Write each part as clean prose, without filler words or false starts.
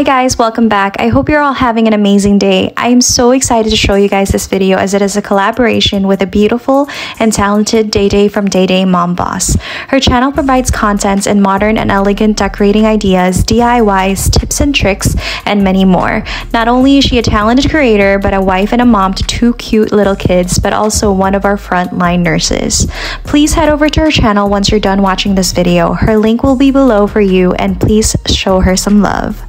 Hi guys, welcome back. I hope you're all having an amazing day. I am so excited to show you guys this video as it is a collaboration with a beautiful and talented Dede from Dede Mom Boss. Her channel provides content in modern and elegant decorating ideas, DIYs, tips and tricks, and many more. Not only is she a talented creator, but a wife and a mom to two cute little kids, but also one of our frontline nurses. Please head over to her channel once you're done watching this video. Her link will be below for you, and please show her some love.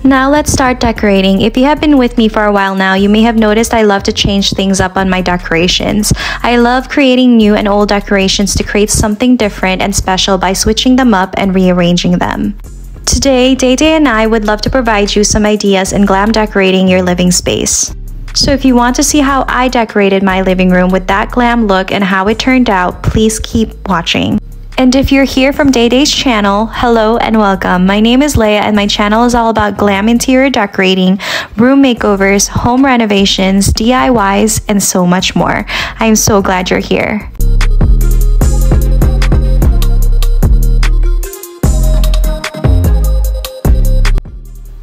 Now let's start decorating. If you have been with me for a while now, you may have noticed I love to change things up on my decorations. I love creating new and old decorations to create something different and special by switching them up and rearranging them. Today, Dede and I would love to provide you some ideas in glam decorating your living space. So if you want to see how I decorated my living room with that glam look and how it turned out, please keep watching. And if you're here from Dede's channel, hello and welcome. My name is Leia and my channel is all about glam interior decorating, room makeovers, home renovations, DIYs, and so much more. I am so glad you're here.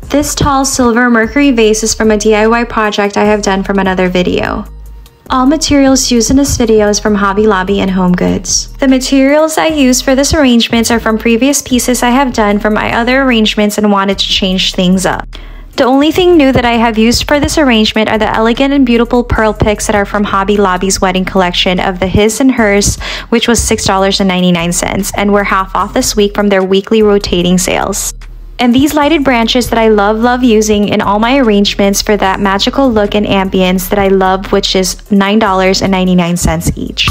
This tall silver mercury vase is from a DIY project I have done from another video. All materials used in this video is from Hobby Lobby and Home Goods. The materials I used for this arrangements are from previous pieces I have done from my other arrangements and wanted to change things up. The only thing new that I have used for this arrangement are the elegant and beautiful pearl picks that are from Hobby Lobby's wedding collection of the His and Hers, which was $6.99 and were half off this week from their weekly rotating sales. And these lighted branches that I love using in all my arrangements for that magical look and ambience that I love, which is $9.99 each.